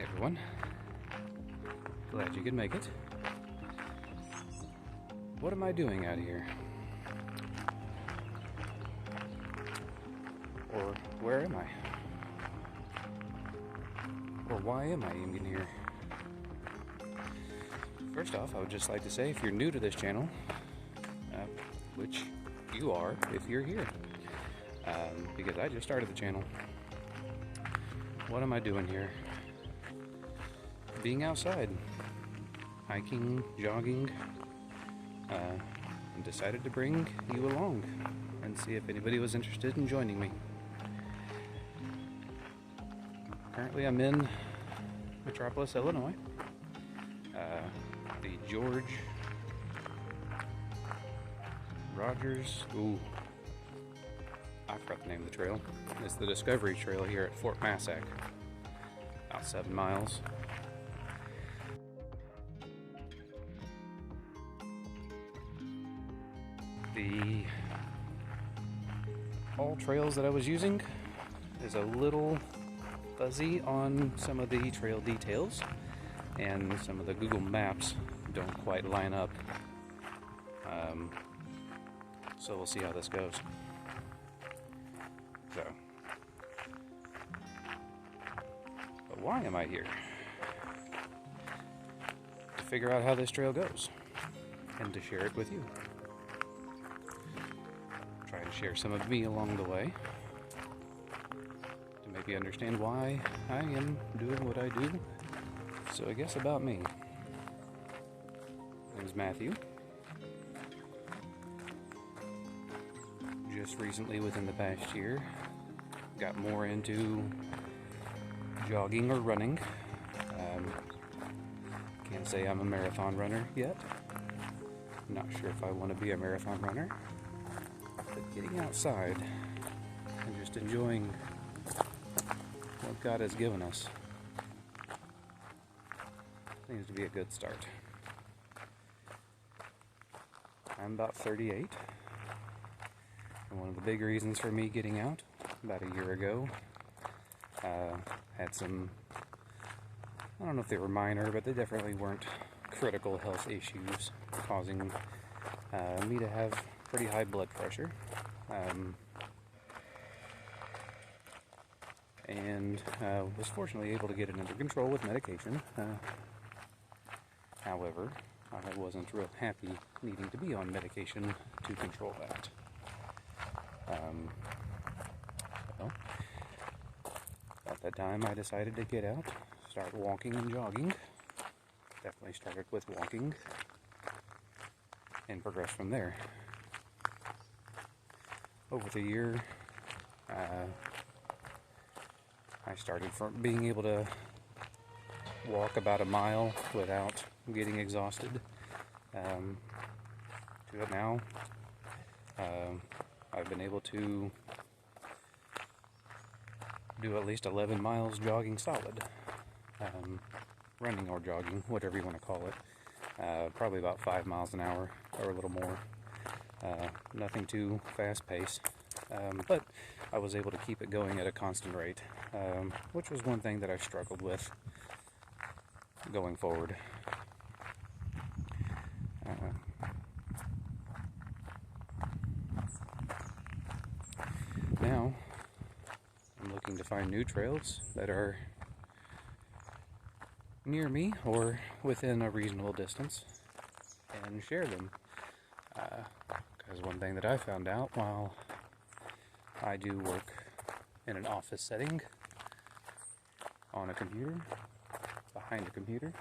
everyone. Glad you could make it. What am I doing out here? Or where am I? Or why am I even here? First off, I would just like to say, if you're new to this channel, which you are if you're here, because I just started the channel. What am I doing here? Being outside, hiking, jogging, and decided to bring you along and see if anybody was interested in joining me. Currently I'm in Metropolis, Illinois. The George Rogers, I forgot the name of the trail. It's the Discovery Trail here at Fort Massac, about 7 miles. The all trails that I was using is a little fuzzy on some of the trail details, and some of the Google Maps don't quite line up. So we'll see how this goes. But why am I here? To figure out how this trail goes and to share it with you. Try to share some of me along the way to maybe understand why I am doing what I do. So I guess about me. My name's Matthew. Just recently, within the past year, got more into jogging or running. Can't say I'm a marathon runner yet. Not sure if I want to be a marathon runner. But getting outside and just enjoying what God has given us seems to be a good start. I'm about 38. And one of the big reasons for me getting out about a year ago, had some, I don't know if they were minor, but they definitely weren't critical health issues causing me to have pretty high blood pressure. And was fortunately able to get it under control with medication. However, I wasn't real happy needing to be on medication to control that. Well, at that time I decided to get out, start walking and jogging. Definitely started with walking and progressed from there. Over the year, I started from being able to walk about a mile without getting exhausted, to it now. I've been able to do at least 11 miles jogging solid, running or jogging, whatever you want to call it, probably about 5 miles an hour or a little more. Nothing too fast paced, but I was able to keep it going at a constant rate, which was one thing that I struggled with going forward. Now, I'm looking to find new trails that are near me or within a reasonable distance and share them. Because one thing that I found out while I do work in an office setting, on a computer, behind a computer,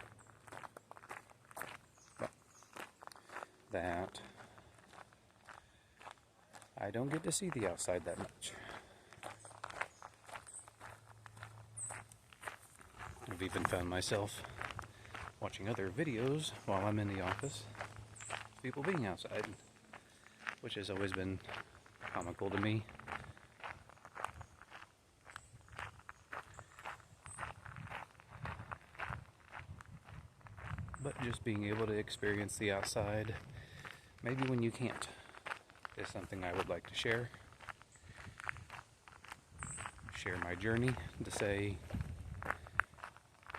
that I don't get to see the outside that much. I've even found myself watching other videos while I'm in the office, people being outside, which has always been comical to me. But just being able to experience the outside, maybe when you can't, is something I would like to share. Share my journey, to say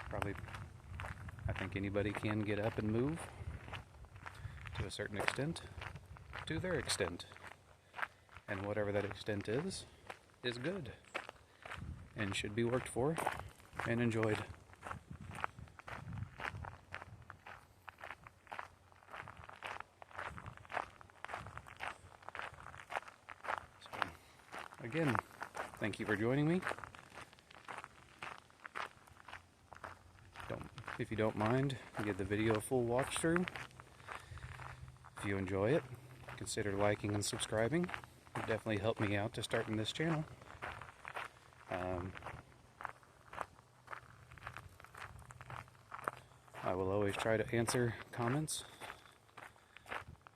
Probably, I think anybody can get up and move to a certain extent, to their extent. And whatever that extent is good and should be worked for and enjoyed. So, again, thank you for joining me. If you don't mind, give the video a full watch through. If you enjoy it, consider liking and subscribing. It definitely helped me out to starting this channel. I will always try to answer comments.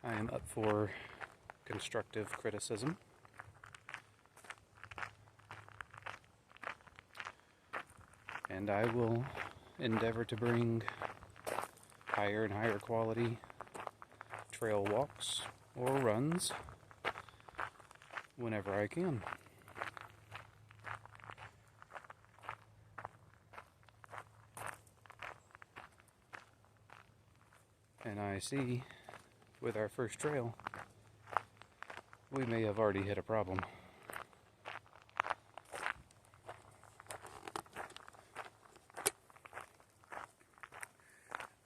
I am up for constructive criticism. And I will endeavor to bring higher and higher quality trail walks or runs whenever I can. And I see with our first trail, we may have already hit a problem.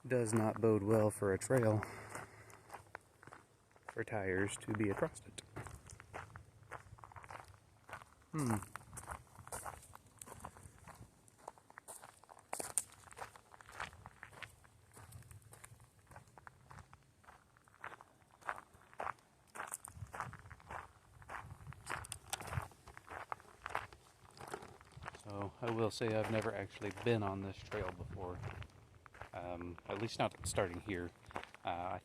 Does not bode well for a trail for tires to be across it. So I will say I've never actually been on this trail before. At least not starting here. I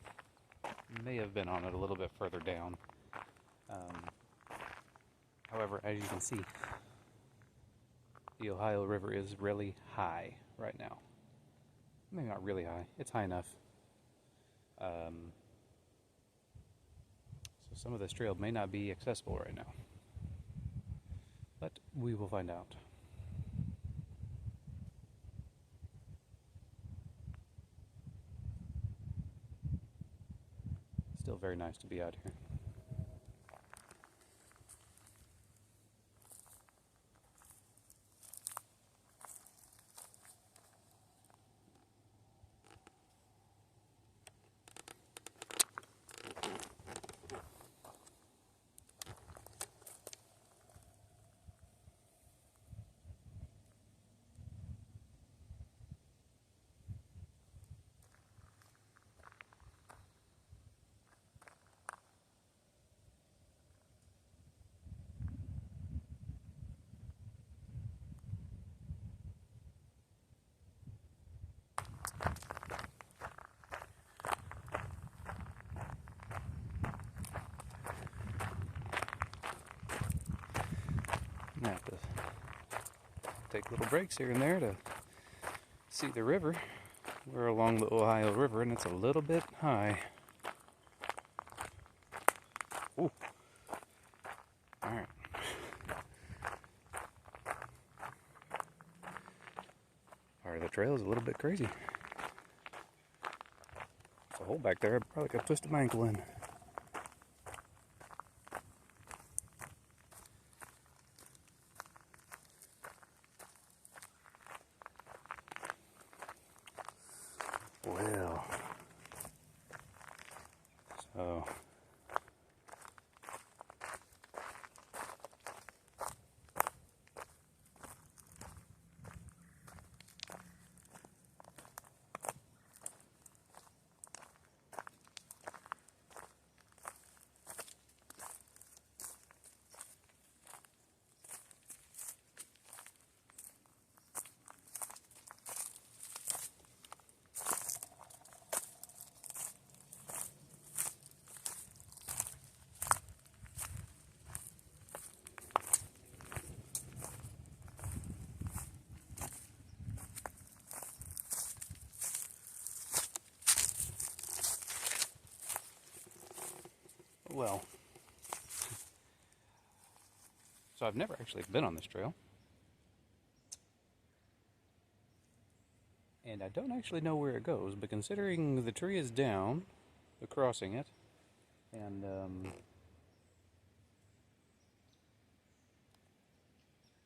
may have been on it a little bit further down. However, as you can see, the Ohio River is really high right now. Maybe not really high. It's high enough. So some of this trail may not be accessible right now. But we will find out. Still very nice to be out here. I have to take little breaks here and there to see the river. We're along the Ohio River and it's a little bit high. Ooh. Alright. Part of the trail is a little bit crazy. There's a hole back there. I probably could have twisted my ankle in. Well, so well, so I've never actually been on this trail. And I don't actually know where it goes, but considering the tree is down, we're crossing it, and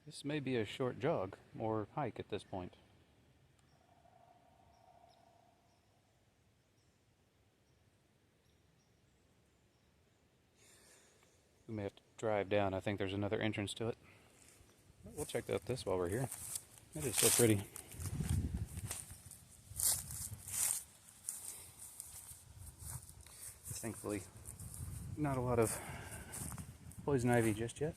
this may be a short jog or hike at this point. We may have to drive down. I think there's another entrance to it. We'll check out this while we're here. It is so pretty. Thankfully, not a lot of poison ivy just yet.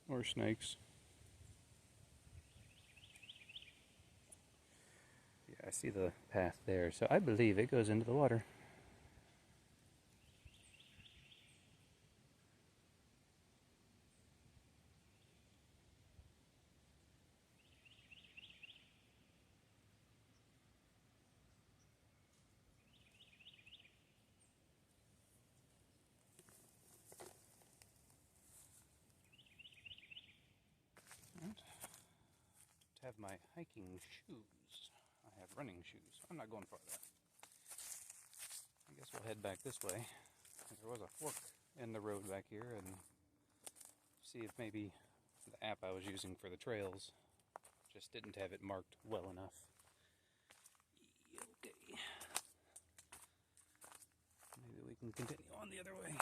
Or snakes. Yeah, I see the path there, so I believe it goes into the water. To have my hiking shoes. I have running shoes. I'm not going far though. I guess we'll head back this way. There was a fork in the road back here, and see if maybe the app I was using for the trails just didn't have it marked well enough. Okay. Maybe we can continue on the other way.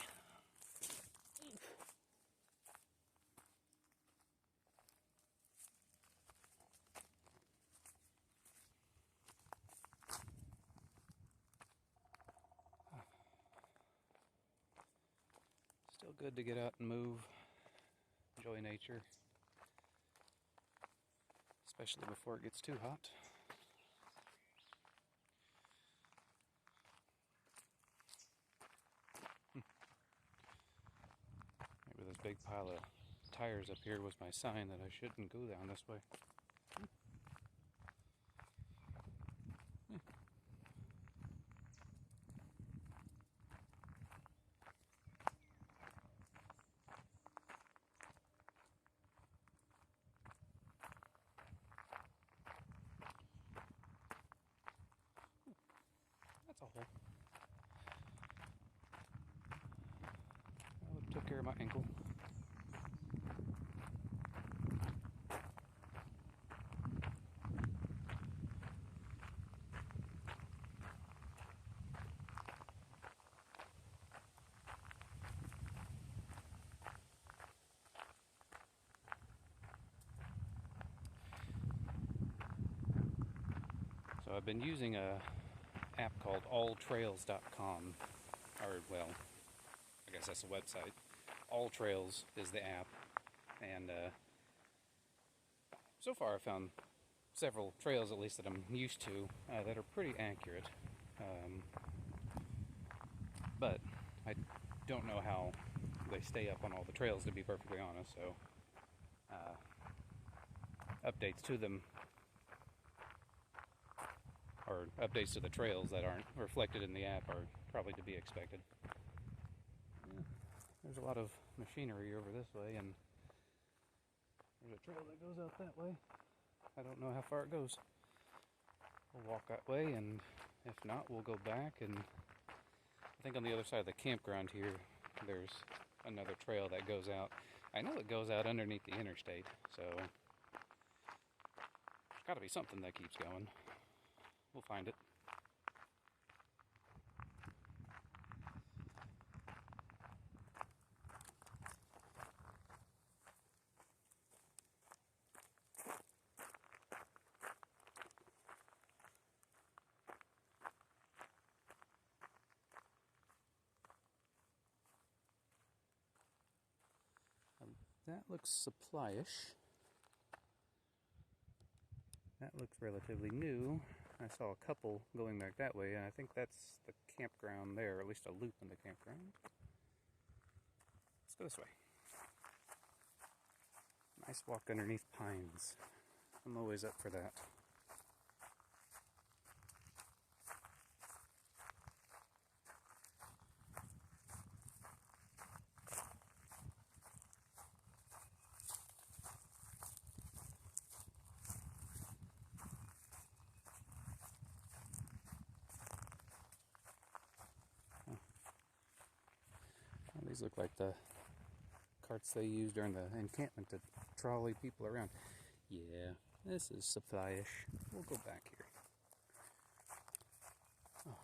Still good to get out and move, enjoy nature, especially before it gets too hot. Maybe this big pile of tires up here was my sign that I shouldn't go down this way. That's a hole. Well, took care of my ankle. So I've been using a app called alltrails.com, or well, I guess that's the website. All Trails is the app, and so far I've found several trails, at least that I'm used to, that are pretty accurate. But I don't know how they stay up on all the trails, to be perfectly honest, so updates to them, or updates to the trails that aren't reflected in the app, are probably to be expected. Yeah, there's a lot of machinery over this way, and there's a trail that goes out that way. I don't know how far it goes. We'll walk that way, and if not, we'll go back, and I think on the other side of the campground here, there's another trail that goes out. I know it goes out underneath the interstate, so there's got to be something that keeps going. We'll find it. That looks supply-ish. That looks relatively new. I saw a couple going back that way, and I think that's the campground there, or at least a loop in the campground. Let's go this way. Nice walk underneath pines. I'm always up for that. These look like the carts they use during the encampment to trolley people around. Yeah, this is supply-ish. We'll go back here. Oh.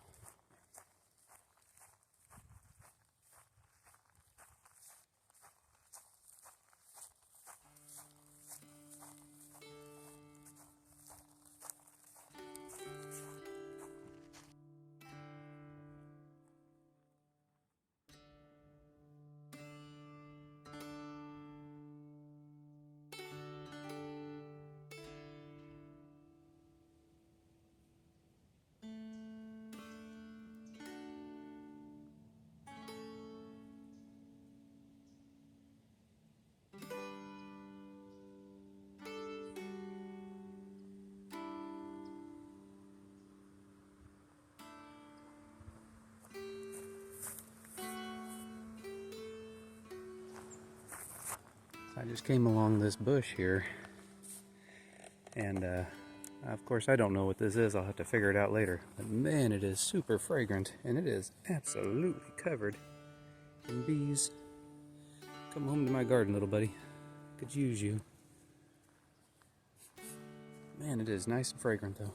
I just came along this bush here, and of course I don't know what this is. I'll have to figure it out later. But man, it is super fragrant, and it is absolutely covered in bees. Come home to my garden, little buddy. Could use you. Man, it is nice and fragrant, though.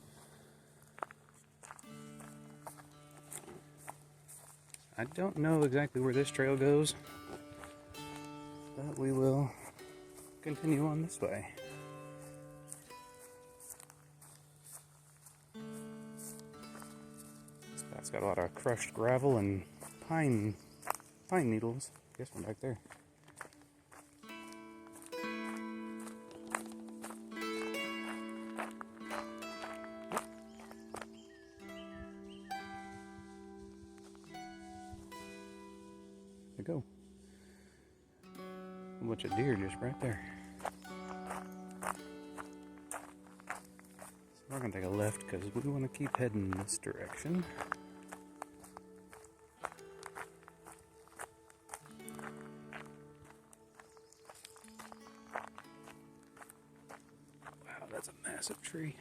I don't know exactly where this trail goes, but we will continue on this way. This path's got a lot of crushed gravel and pine needles. I guess one back there. There we go. A bunch of deer just right there. So we're going to take a left because we want to keep heading this direction. Wow, that's a massive tree.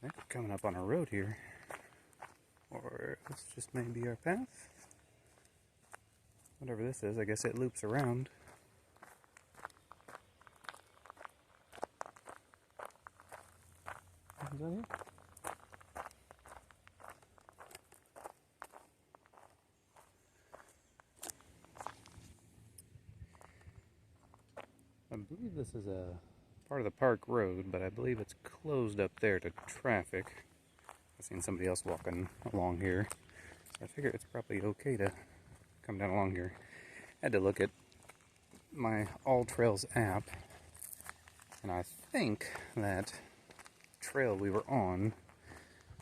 I think we're coming up on a road here. Or this just may be our path. Whatever this is, I guess it loops around. Is that it? I believe this is a part of the park road, but I believe it's closed up there to traffic. I've seen somebody else walking along here, so I figure it's probably okay to come down along here. I had to look at my All Trails app, and I think that trail we were on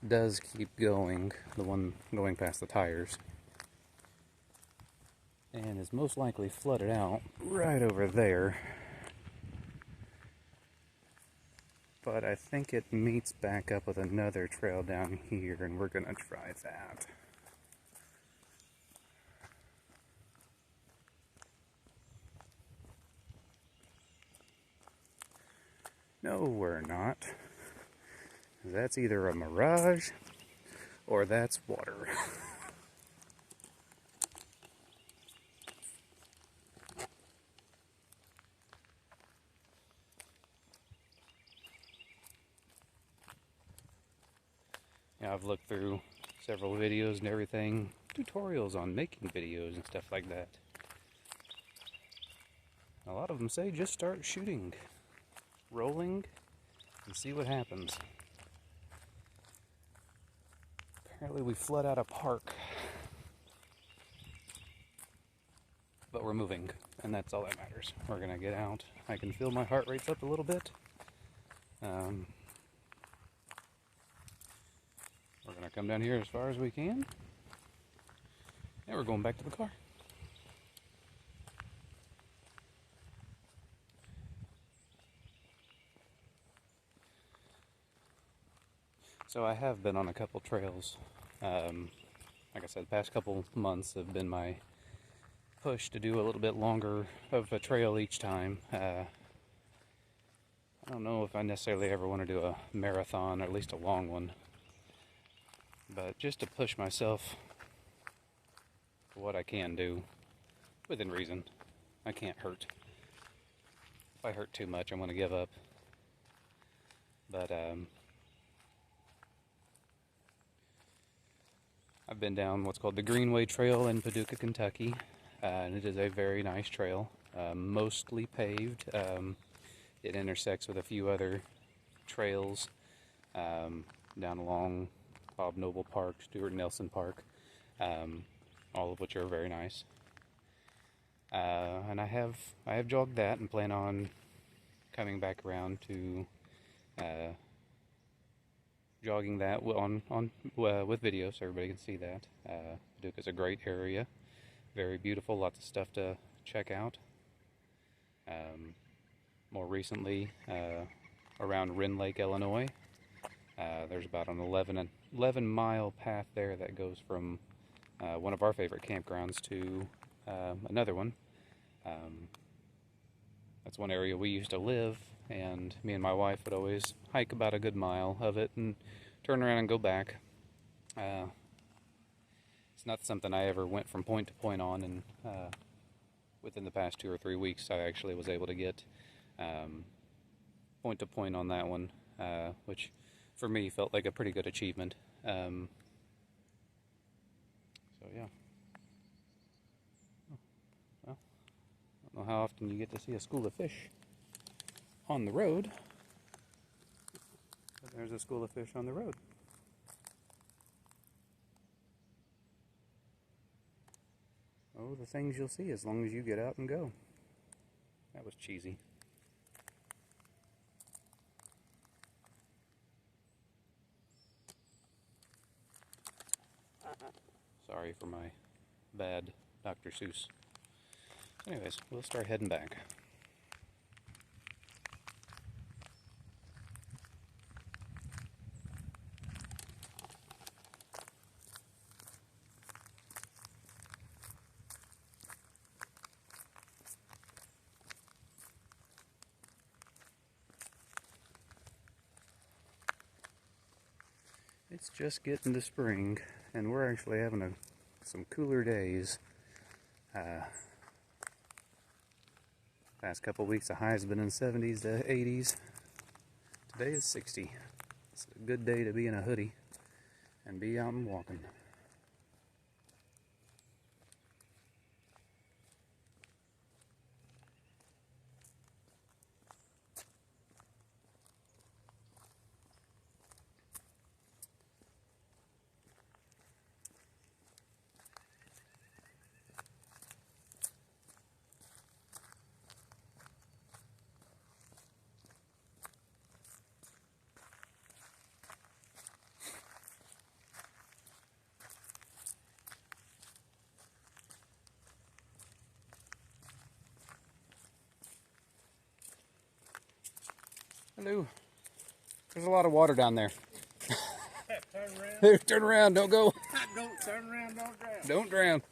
does keep going, the one going past the tires, and is most likely flooded out right over there. But I think it meets back up with another trail down here, and we're gonna try that. No, we're not. That's either a mirage or that's water. Yeah, I've looked through several videos and everything, tutorials on making videos and stuff like that. A lot of them say just start shooting, rolling, and see what happens. Apparently we flood out a park. But we're moving, and that's all that matters. We're gonna get out. I can feel my heart rate's up a little bit. We're gonna come down here as far as we can. And we're going back to the car. So I have been on a couple trails. Like I said, the past couple months have been my push to do a little bit longer of a trail each time. I don't know if I necessarily ever want to do a marathon, or at least a long one. But just to push myself for what I can do, within reason. I can't hurt. If I hurt too much, I'm going to give up. But I've been down what's called the Greenway Trail in Paducah, Kentucky, and it is a very nice trail, mostly paved. It intersects with a few other trails down along Bob Noble Park, Stuart Nelson Park, all of which are very nice. And I have jogged that and plan on coming back around to jogging that with video so everybody can see that. Paducah's a great area, very beautiful, lots of stuff to check out. More recently, around Wren Lake, Illinois, there's about an 11-mile path there that goes from one of our favorite campgrounds to another one. That's one area we used to live, and me and my wife would always hike about a good mile of it and turn around and go back. It's not something I ever went from point to point on, and within the past 2 or 3 weeks I actually was able to get point to point on that one, which for me felt like a pretty good achievement. So yeah. Well, I don't know how often you get to see a school of fish on the road, but there's a school of fish on the road. Oh, the things you'll see as long as you get out and go. That was cheesy. Sorry for my bad Dr. Seuss. Anyways, we'll start heading back. It's just getting to spring, and we're actually having some cooler days. Past couple weeks, the high's been in 70s to 80s. Today is 60. It's a good day to be in a hoodie and be out and walking. Hello. There's a lot of water down there. Turn around. Turn around, don't go. Don't turn around, don't drown. Don't drown.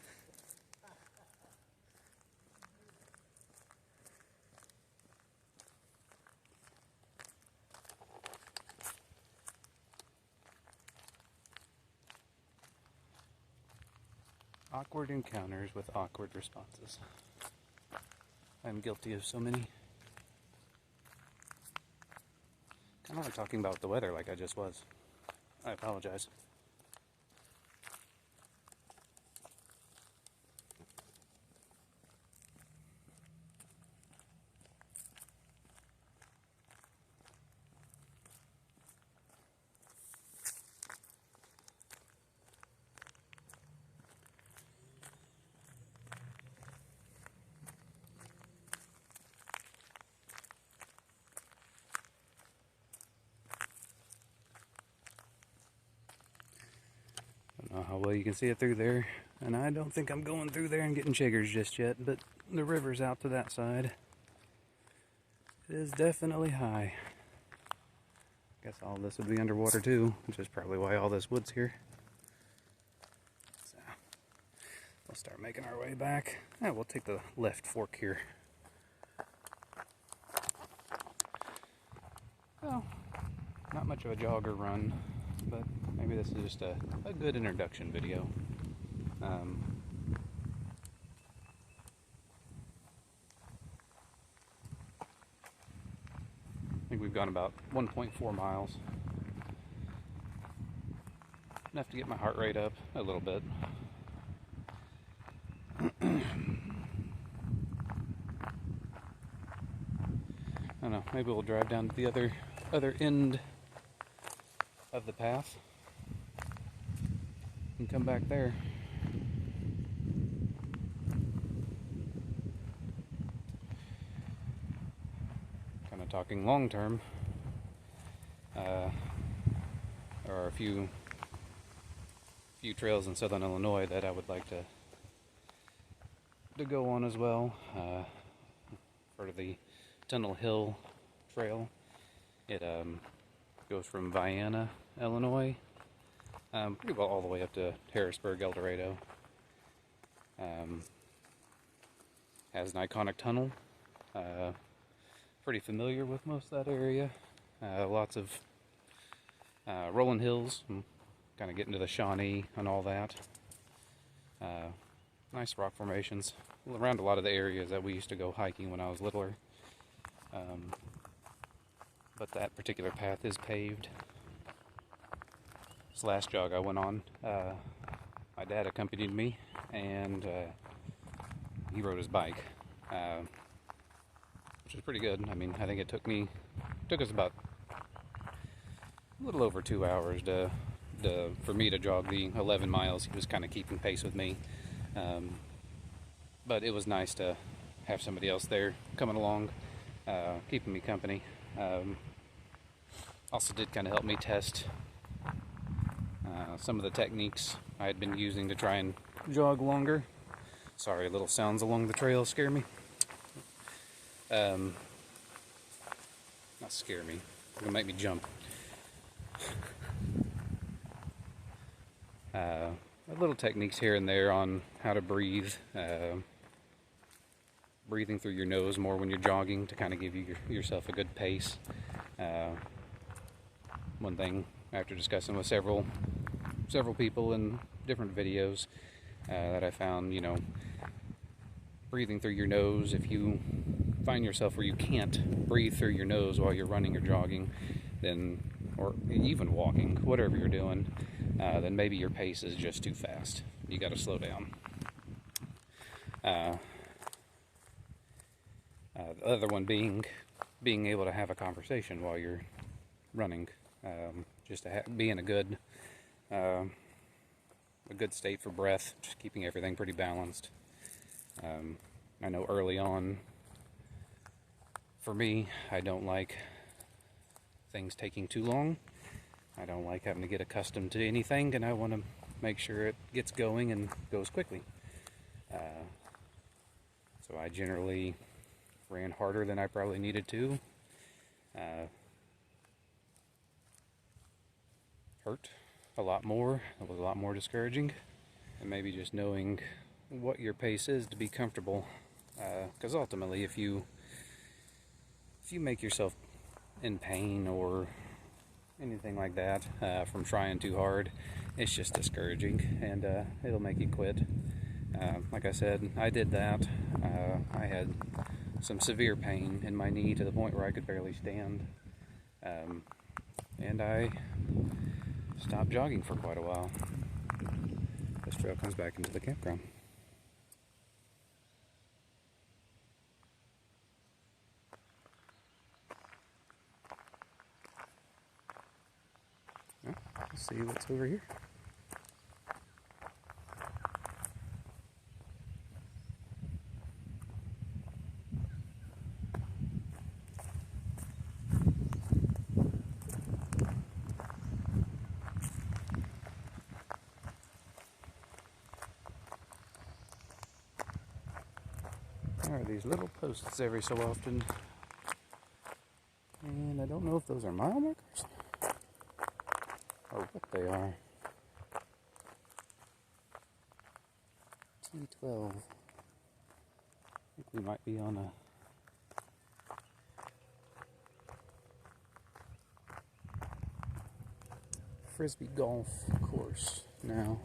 Awkward encounters with awkward responses. I'm guilty of so many. Kind of like talking about the weather like I just was. I apologize. how well you can see it through there, and I don't think I'm going through there and getting chiggers just yet, but the river's out to that side. It is definitely high. Guess all this would be underwater too, which is probably why all this wood's here. So, we'll start making our way back. Yeah, we'll take the left fork here. Well, not much of a jog or run, but maybe this is just a good introduction video. I think we've gone about 1.4 miles. Enough to get my heart rate up a little bit. I don't know, maybe we'll drive down to the other end of the path and come back there. Kind of talking long term. There are a few trails in southern Illinois that I would like to go on as well. Part of the Tunnel Hill Trail. It goes from Vienna, Illinois, pretty well all the way up to Harrisburg, El Dorado. Has an iconic tunnel. Pretty familiar with most of that area. Lots of rolling hills, kind of getting to the Shawnee and all that. Nice rock formations around a lot of the areas that we used to go hiking when I was littler. But that particular path is paved. This last jog I went on, my dad accompanied me, and he rode his bike, which is pretty good. I mean, I think it took us about a little over 2 hours for me to jog the 11 miles. He was kind of keeping pace with me, but it was nice to have somebody else there coming along, keeping me company. Also did kind of help me test some of the techniques I had been using to try and jog longer. Sorry, little sounds along the trail scare me. Not scare me, they're gonna make me jump. Little techniques here and there on how to breathe. Breathing through your nose more when you're jogging to kind of give yourself a good pace. One thing, after discussing with several people in different videos, that I found, breathing through your nose, if you find yourself where you can't breathe through your nose while you're running or jogging, then, or even walking, whatever you're doing, then maybe your pace is just too fast. You got to slow down. The other one being able to have a conversation while you're running, just to be in a good state for breath, just keeping everything pretty balanced. I know early on, for me, I don't like things taking too long. I don't like having to get accustomed to anything, and I want to make sure it gets going and goes quickly. So I generally ran harder than I probably needed to. Hurt a lot more. It was a lot more discouraging. And maybe just knowing what your pace is to be comfortable. Because ultimately, if you make yourself in pain or anything like that from trying too hard, it's just discouraging, and it'll make you quit. Like I said, I did that. I had some severe pain in my knee to the point where I could barely stand, and I stopped jogging for quite a while. This trail comes back into the campground. Let's see what's over here. There are these little posts every so often. And I don't know if those are mile markers or what they are. T12. I think we might be on a frisbee golf course now.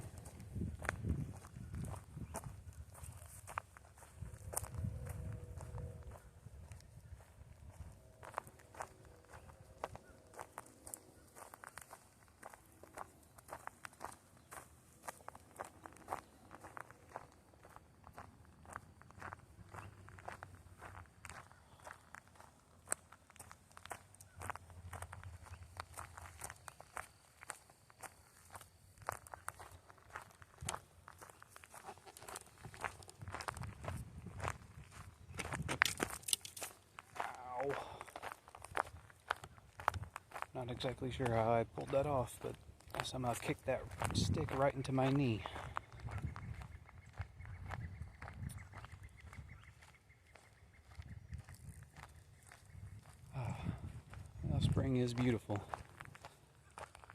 Not exactly sure how I pulled that off, but I somehow kicked that stick right into my knee. Well, spring is beautiful,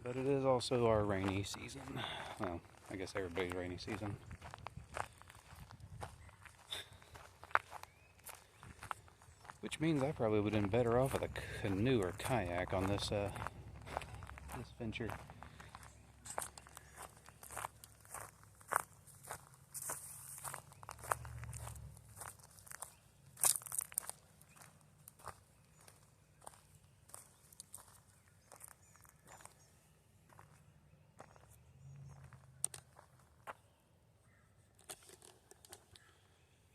but it is also our rainy season. Well, I guess everybody's rainy season. Which means I probably would have been better off with a canoe or kayak on this this venture.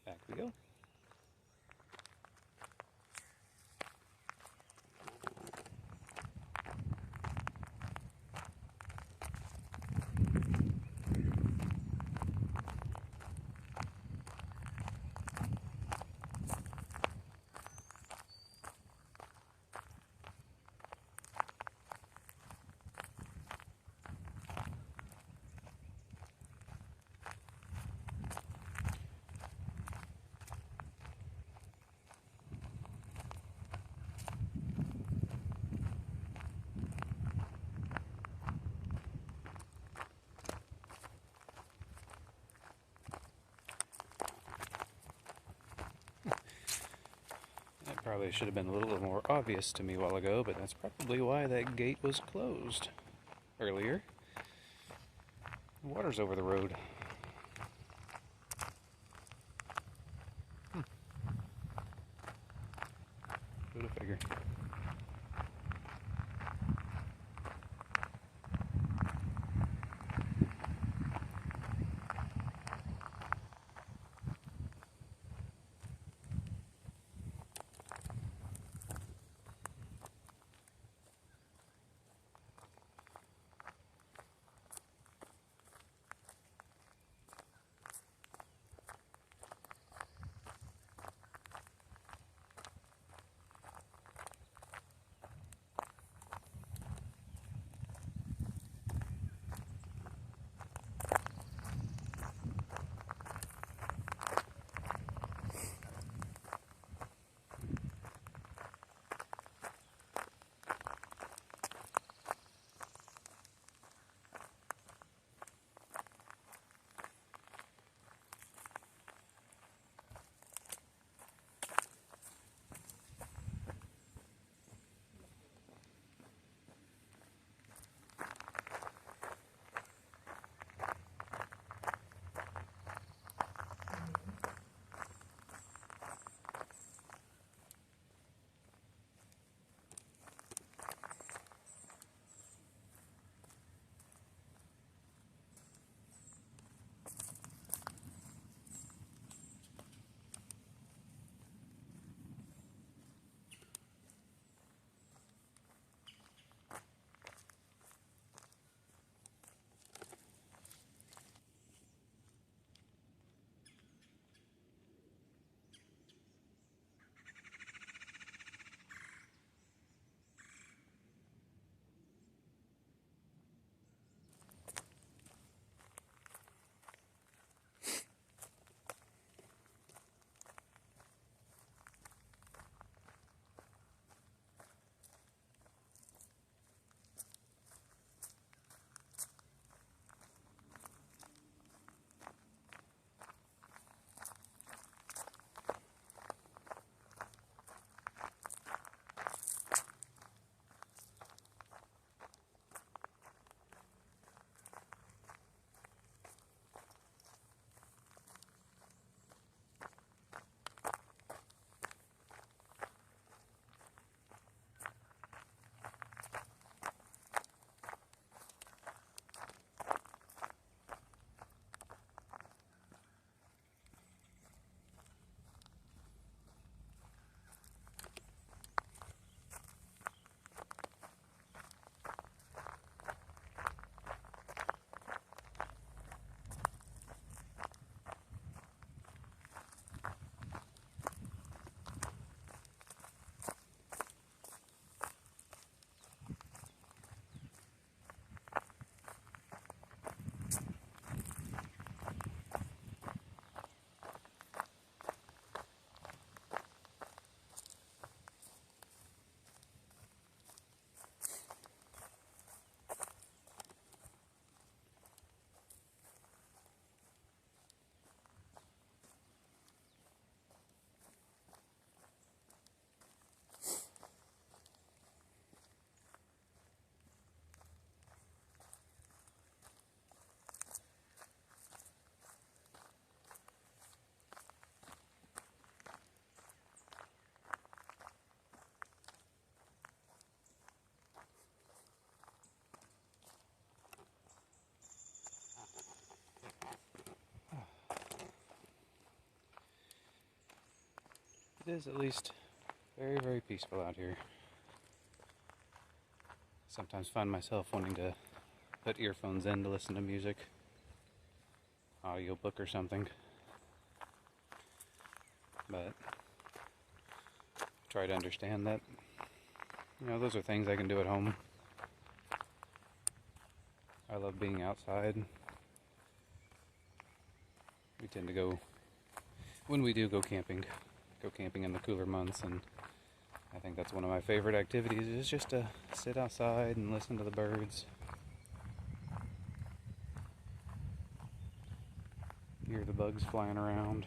Back we go. Probably should have been a little more obvious to me a while ago, but that's probably why that gate was closed earlier. The water's over the road. Go to figure. it is at least very, very peaceful out here. Sometimes find myself wanting to put earphones in to listen to music, audiobook or something, but try to understand that, you know, those are things I can do at home. I love being outside. We tend to go, when we do go camping in the cooler months, and I think that's one of my favorite activities, is just to sit outside and listen to the birds. Hear the bugs flying around.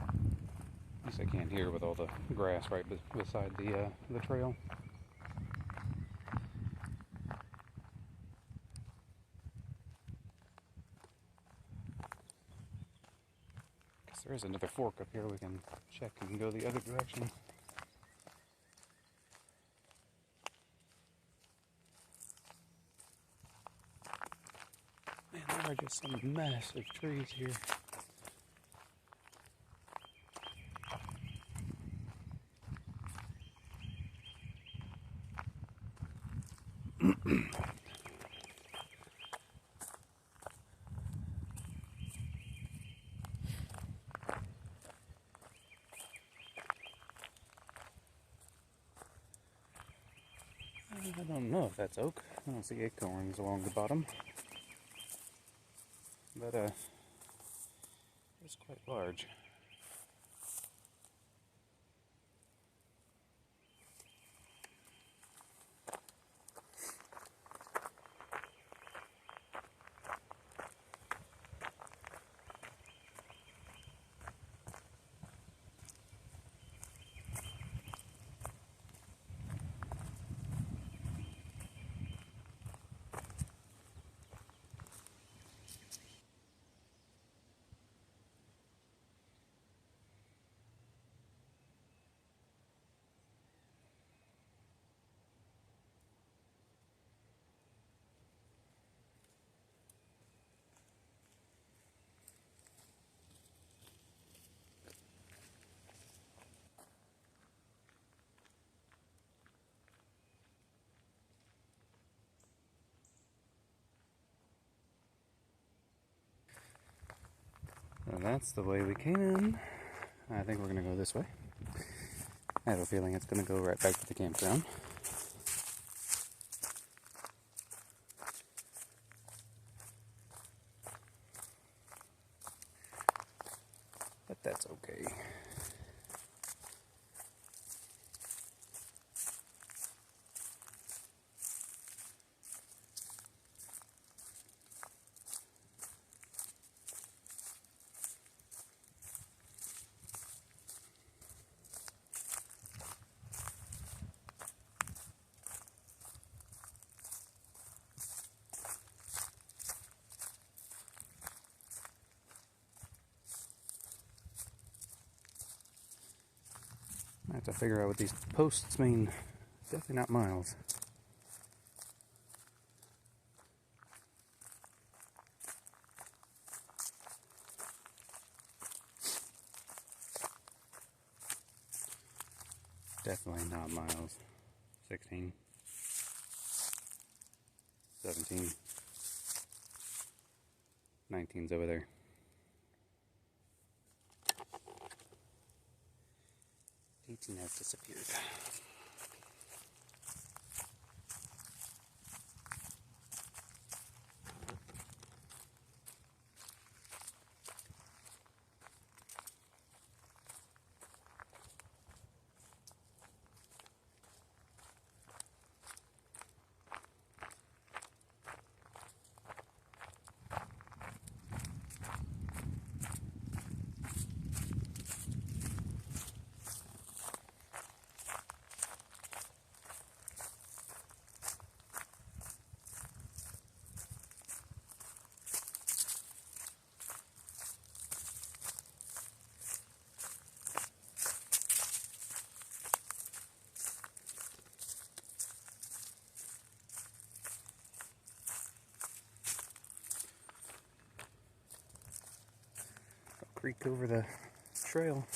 At least I can't hear with all the grass right beside the trail. Guess there is another fork up here we can check and go the other direction. Man, there are just some massive trees here. I don't know if that's oak. I don't see acorns along the bottom. But it's quite large. Well, that's the way we came in. I think we're going to go this way. I have a feeling it's going to go right back to the campground. But that's okay. I have to figure out what these posts mean. Definitely not miles. Definitely not miles. 16. 17. 19's over there. 18 has disappeared. Creek over the trail.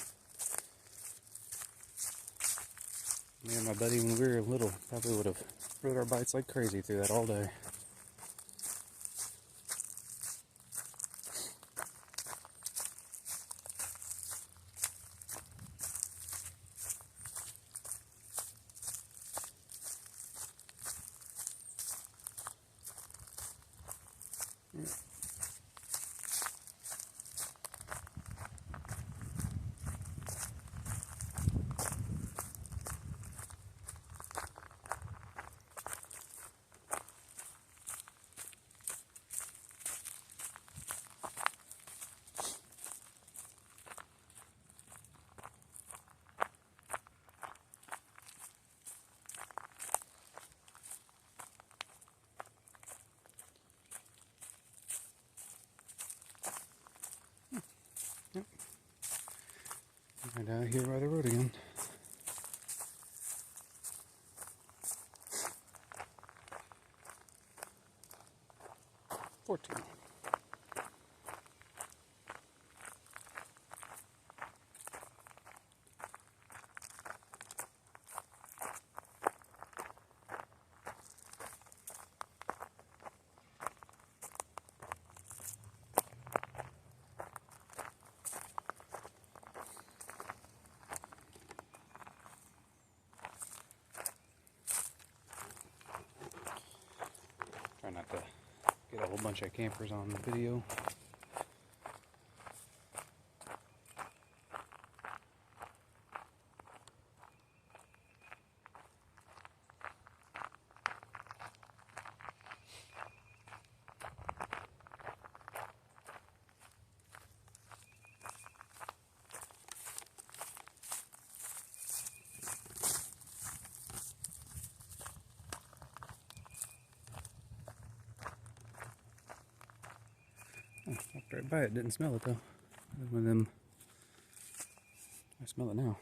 Me and my buddy, when we were little, probably would have rode our bikes like crazy through that all day. Yep. Right out here by the road again. 14. Try not to get a whole bunch of campers on the video. Oh, walked right by it, didn't smell it though. One of them, I smell it now.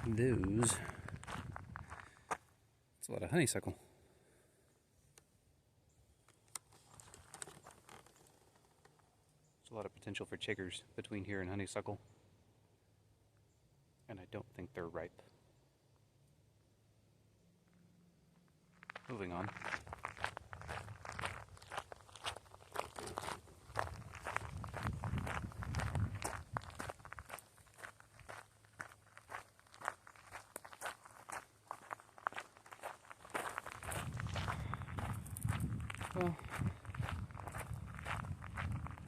Those. It's a lot of honeysuckle. There's a lot of potential for chiggers between here and honeysuckle. And I don't think they're ripe. Moving on. Well,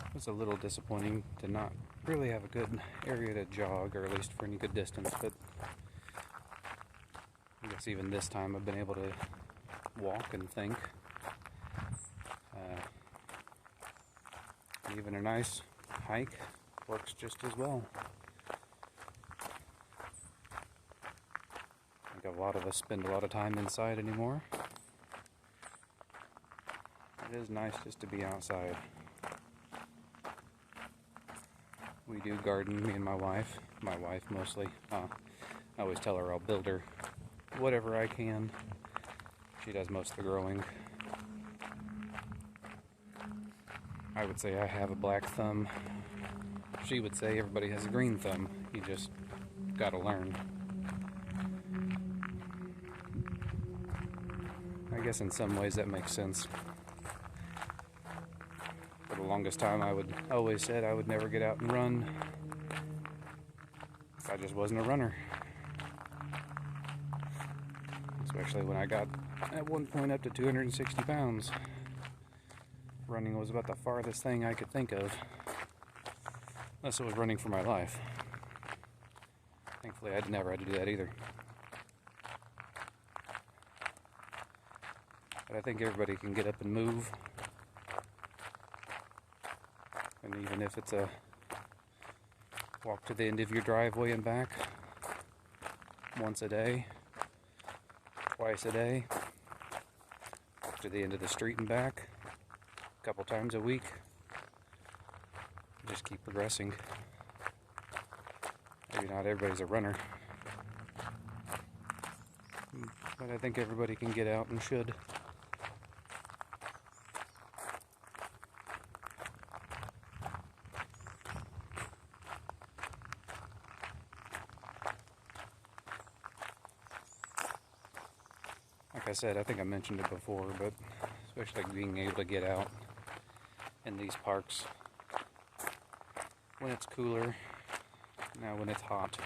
it was a little disappointing to not really have a good area to jog, or at least for any good distance, but I guess even this time I've been able to walk and think. Even a nice hike works just as well. I think a lot of us spend a lot of time inside anymore. It is nice just to be outside. We do garden, me and my wife. My wife mostly. I always tell her I'll build her whatever I can. She does most of the growing. I would say I have a black thumb. She would say everybody has a green thumb. You just gotta learn. I guess in some ways that makes sense. For the longest time I would always said I would never get out and run. I just wasn't a runner. Especially when I got at one point up to 260 pounds. Running was about the farthest thing I could think of. Unless it was running for my life. Thankfully I'd never had to do that either. But I think everybody can get up and move. And even if it's a walk to the end of your driveway and back, once a day, twice a day, walk to the end of the street and back, a couple times a week, just keep progressing. Maybe not everybody's a runner, but I think everybody can get out and should. Like I said, I think I mentioned it before, but especially being able to get out in these parks when it's cooler. Now when it's hot,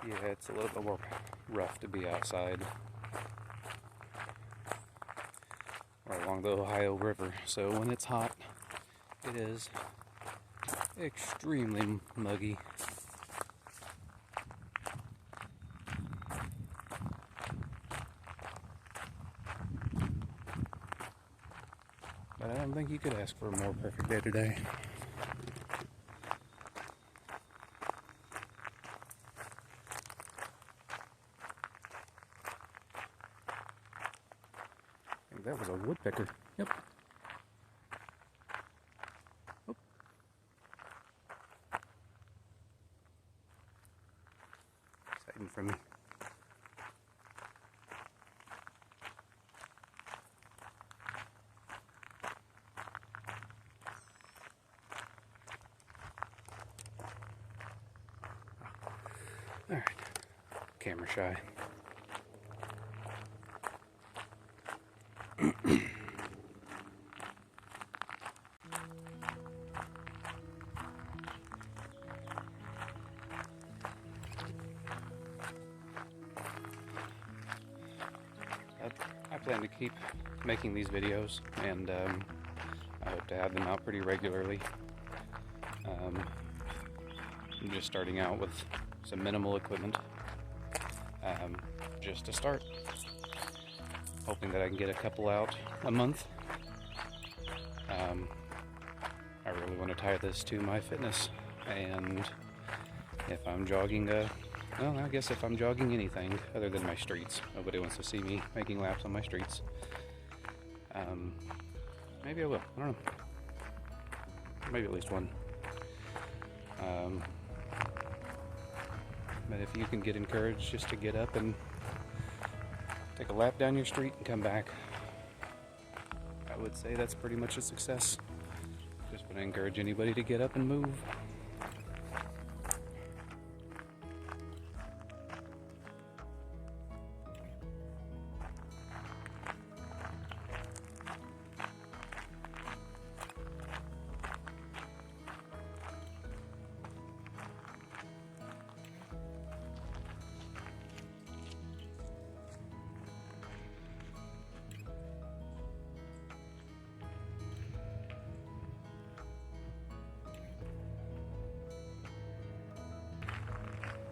yeah, it's a little bit more rough to be outside. Or along the Ohio River, so when it's hot, it is extremely muggy. But I don't think you could ask for a more perfect day today. I think that was a woodpecker. Yep. Oh. It's hiding from me. Alright, camera shy. I plan to keep making these videos, and I hope to have them out pretty regularly. I'm just starting out with some minimal equipment, just to start. Hoping that I can get a couple out a month. I really want to tie this to my fitness, and if I'm jogging, well, I guess if I'm jogging anything other than my streets, nobody wants to see me making laps on my streets. Maybe I will. I don't know. Maybe at least one. But if you can get encouraged just to get up and take a lap down your street and come back, I would say that's pretty much a success. Just want to encourage anybody to get up and move.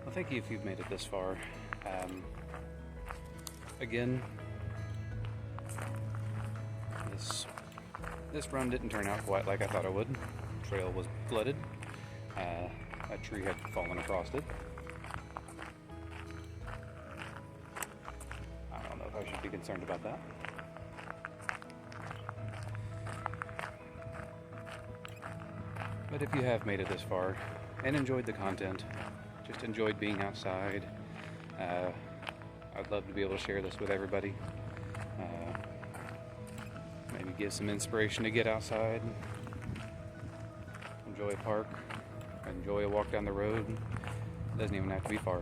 Well, thank you if you've made it this far. Again, this run didn't turn out quite like I thought it would. Trail was flooded. A tree had fallen across it. I don't know if I should be concerned about that. But if you have made it this far and enjoyed the content, just enjoyed being outside, I'd love to be able to share this with everybody. Maybe give some inspiration to get outside, enjoy a park, enjoy a walk down the road. It doesn't even have to be far.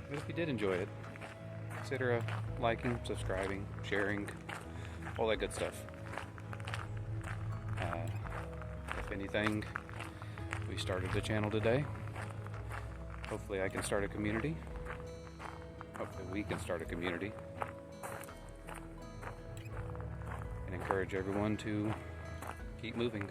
But if you did enjoy it, consider liking, subscribing, sharing, all that good stuff. If anything, we started the channel today. Hopefully I can start a community. Hopefully we can start a community. And encourage everyone to keep moving.